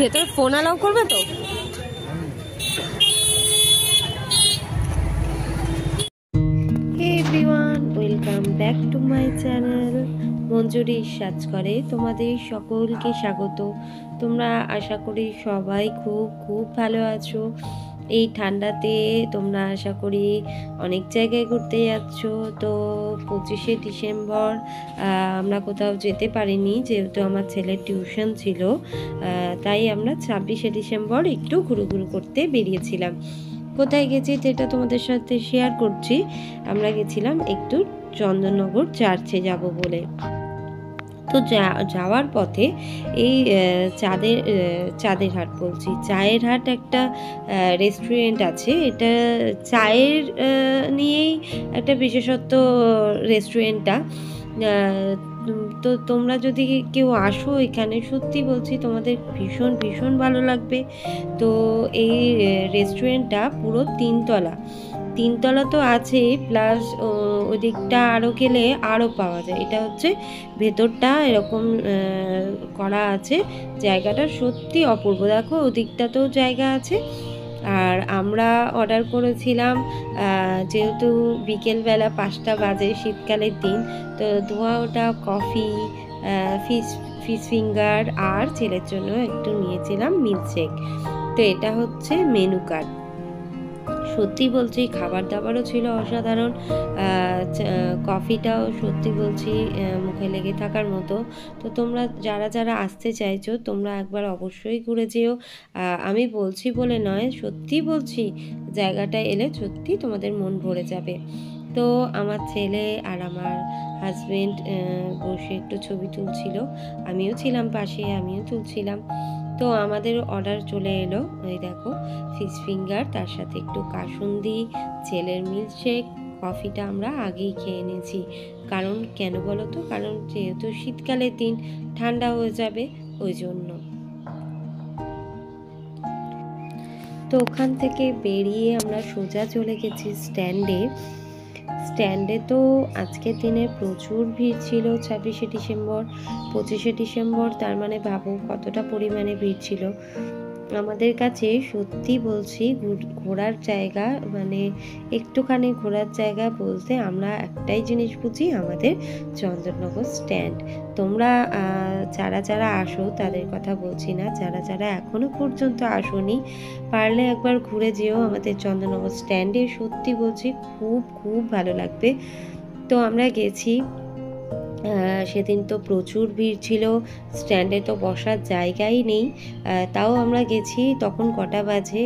ভেতরে phone allow করবে তো? Hey everyone, welcome back to my channel Manjuri সাজ করে। তোমাদের সকলকে স্বাগত। তোমরা আশা করি সবাই খুব খুব ভালো আছো। এই ঠান্ডাতে তোমরা আশা করি অনেক জায়গায় ঘুরতে যাচ্ছ। তো 25শে ডিসেম্বর আমরা কোথাও যেতে পারিনি, যেহেতু আমার ছেলের টিউশন ছিল। তাই আমরা 26শে ডিসেম্বর একটু ঘুরু করতে বেরিয়েছিলাম। কোথায় গেছি যেটা তোমাদের সাথে শেয়ার করছি। আমরা গেছিলাম একটু চন্দননগর চার্চে যাব বলে। তো যাওয়ার পথে এই চাঁদের হাট বলছি, চায়ের হাট একটা রেস্টুরেন্ট আছে। এটা চায়ের নিয়েই একটা বিশেষত্ব রেস্টুরেন্টটা। তো তোমরা যদি কেউ আসো এখানে, সত্যি বলছি তোমাদের ভীষণ ভীষণ ভালো লাগবে। তো এই রেস্টুরেন্টটা পুরো তিনতলা তো আছে, প্লাস ওদিকটা আরও গেলে আরও পাওয়া যায়। এটা হচ্ছে ভেতরটা এরকম করা আছে। জায়গাটা সত্যি অপূর্ব। দেখো ওদিকটাতেও জায়গা আছে। আর আমরা অর্ডার করেছিলাম, যেহেতু বিকেলবেলা 5টা বাজে, শীতকালের দিন, তো ওটা কফি, ফিশ ফিঙ্গার, আর ছেলের জন্য একটু নিয়েছিলাম মিল্কশেক। তো এটা হচ্ছে মেনু কার্ড। সত্যি বলছি খাবার দাবারও ছিল অসাধারণ। কফিটাও সত্যি বলছি মুখে লেগে থাকার মতো। তো তোমরা যারা আসতে চাইছো তোমরা একবার অবশ্যই ঘুরে যেও। আমি বলছি বলে নয়, সত্যি বলছি, জায়গাটায় এলে সত্যি তোমাদের মন ভরে যাবে। তো আমার ছেলে আর আমার হাজবেন্ড বসে একটু ছবি তুলছিল, আমিও ছিলাম পাশে, আমিও তুলছিলাম। তো আমাদের অর্ডার চলে এলো। এই দেখো ফিশ ফিঙ্গার, তার সাথে একটু কাসুন্দি, ছেলের মিল্কশেক, কফিটা আমরা আগেই খেয়ে নিয়েছি। কারণ কেন বলো তো, কারণ যেহেতু শীতকালের দিন ঠান্ডা হয়ে যাবে ওই জন্য। তো ওখান থেকে বেরিয়ে আমরা সোজা চলে গেছি স্ট্যান্ডে। তো আজকের দিনে প্রচুর ভিড় ছিল। 26শে ডিসেম্বর, 25শে ডিসেম্বর, তার মানে ভাবো কতটা পরিমাণে ভিড় ছিল। আমাদের কাছে সত্যি বলছি ঘোরার জায়গা, মানে একটুখানি ঘোরার জায়গা বলতে আমরা একটাই জিনিস বুঝি, আমাদের চন্দননগর স্ট্যান্ড। তোমরা যারা আসো তাদের কথা বলছি না, যারা এখনো পর্যন্ত আসোনি, পারলে একবার ঘুরে যেও আমাদের চন্দননগর স্ট্যান্ডে। সত্যি বলছি খুব খুব ভালো লাগবে। তো আমরা গেছি, সেদিন তো প্রচুর ভিড় ছিল, স্ট্যান্ডে তো বসার জায়গাই নেই। তাও আমরা গেছি, তখন কটা বাজে,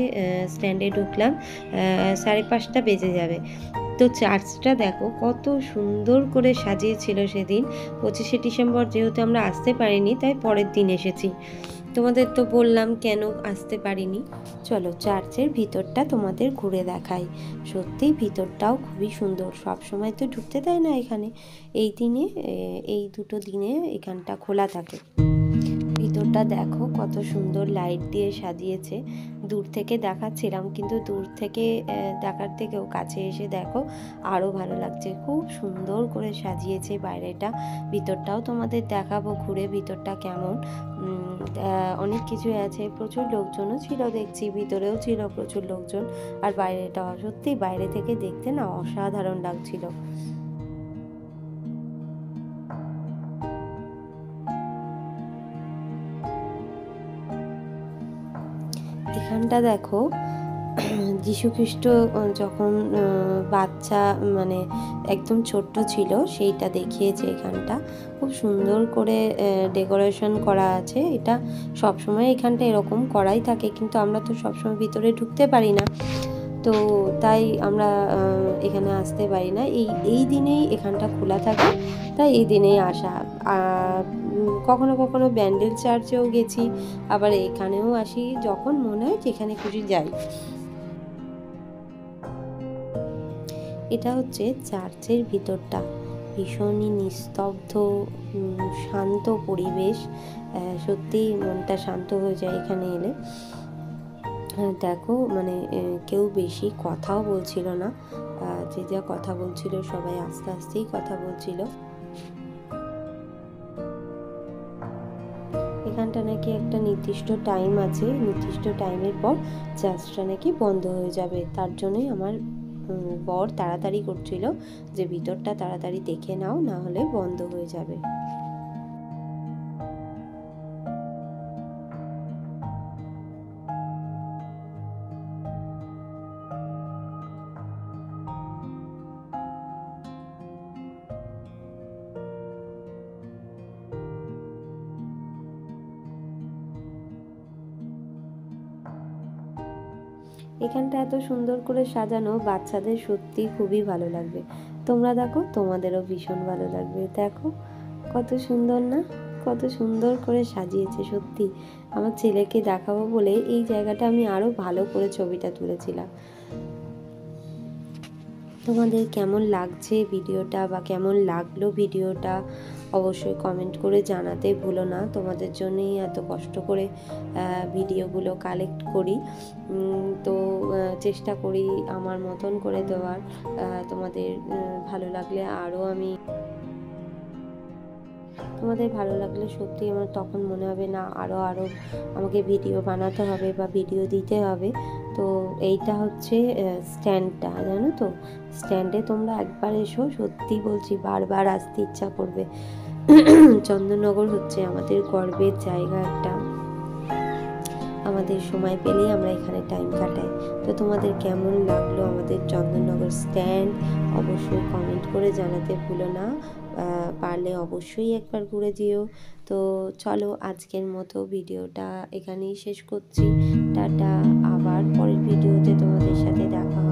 স্ট্যান্ডে ঢুকলাম 5:30 বেজে যাবে। তো চার্চটা দেখো কত সুন্দর করে সাজিয়েছিল সেদিন। 25শে ডিসেম্বর যেহেতু আমরা আসতে পারিনি, তাই পরের দিন এসেছি। তোমাদের তো বললাম কেন আসতে পারিনি। চলো চার্চের ভিতরটা তোমাদের ঘুরে দেখাই। সত্যি ভিতরটাও খুবই সুন্দর। সব সময় তো ঢুকতে দেয় না এখানে, এই দুটো দিনে এখানটা খোলা থাকে। ভিতরটা দেখো কত সুন্দর লাইট দিয়ে সাজিয়েছে। দূর থেকে দেখাচ্ছিলাম, কিন্তু দূর থেকে দেখার থেকেও কাছে এসে দেখো আরও ভালো লাগছে। খুব সুন্দর করে সাজিয়েছে বাইরেটা। ভিতরটাও তোমাদের দেখাবো ঘুরে ভিতরটা কেমন। অনেক কিছু আছে, প্রচুর লোকজনও ছিল দেখছি, ভিতরেও ছিল প্রচুর লোকজন। আর বাইরেটা সত্যি বাইরে থেকে দেখতে না অসাধারণ লাগছিল। এখানটা দেখো যীশুখ্রিস্ট যখন বাচ্চা, মানে একদম ছোট্ট ছিল, সেইটা দেখিয়েছে এখানটা। খুব সুন্দর করে ডেকোরেশন করা আছে। এটা সবসময় এখানটা এরকম করাই থাকে, কিন্তু আমরা তো সবসময় ভিতরে ঢুকতে পারি না, তো তাই আমরা এখানে আসতে পারি না। এই দিনেই এখানটা খোলা থাকে, তাই এই দিনেই আসা। কখনো কখনো ব্যান্ডেল চার্চেও গেছি, আবার এখানেও আসি, যখন মনে হয় যেখানে খুশি যাই। এটা হচ্ছে চার্চের ভিতরটা, ভীষণই নিস্তব্ধ, শান্ত পরিবেশ। সত্যিই মনটা শান্ত হয়ে যায় এখানে এলে। দেখো মানে কেউ বেশি কথাও বলছিল না, যে যা কথা বলছিল সবাই আস্তে আস্তেই কথা বলছিল। এখানটা নাকি একটা নির্দিষ্ট টাইম আছে, নির্দিষ্ট টাইমের পর চার্চটা নাকি বন্ধ হয়ে যাবে। তার জন্যই আমার বর তাড়াতাড়ি করছিল যে ভিতরটা তাড়াতাড়ি দেখে নাও, না হলে বন্ধ হয়ে যাবে। এখানটা এত সুন্দর করে সাজানো, বাচ্চাদের সত্যি খুবই ভালো লাগবে। তোমরা দেখো, তোমাদেরও ভীষণ ভালো লাগবে। দেখো কত সুন্দর না, কত সুন্দর করে সাজিয়েছে। সত্যি আমার ছেলেকে দেখাবো বলে এই জায়গাটা আমি আরো ভালো করে ছবিটা তুলেছিলাম। তোমাদের কেমন লাগছে ভিডিওটা বা কেমন লাগলো ভিডিওটা অবশ্যই কমেন্ট করে জানাতে ভুলো না। তোমাদের জন্যই এত কষ্ট করে ভিডিওগুলো কালেক্ট করি, তো চেষ্টা করি আমার মতন করে দেওয়ার। তোমাদের ভালো লাগলে আরও তোমাদের ভালো লাগলে সত্যি আমার তখন মনে হবে না আরও আমাকে ভিডিও বানাতে হবে বা ভিডিও দিতে হবে। তো এইটা হচ্ছে স্ট্যান্ডটা, জানো তো, স্ট্যান্ডে তোমরা একবার এসো, সত্যি বলছি বারবার আসতে ইচ্ছা করবে। চন্দননগর হচ্ছে আমাদের গর্বের জায়গা একটা, আমাদের সময় পেলেই আমরা এখানে টাইম কাটাই। তো তোমাদের কেমন লাগলো আমাদের চন্দননগর স্ট্যান্ড অবশ্যই কমেন্ট করে জানাতে ভুলো না। পারলে অবশ্যই একবার ঘুরে যেও। তো চলো আজকের মতো ভিডিওটা এখানেই শেষ করছি। টাটা, আবার পরের ভিডিওতে তোমাদের সাথে দেখা হবে।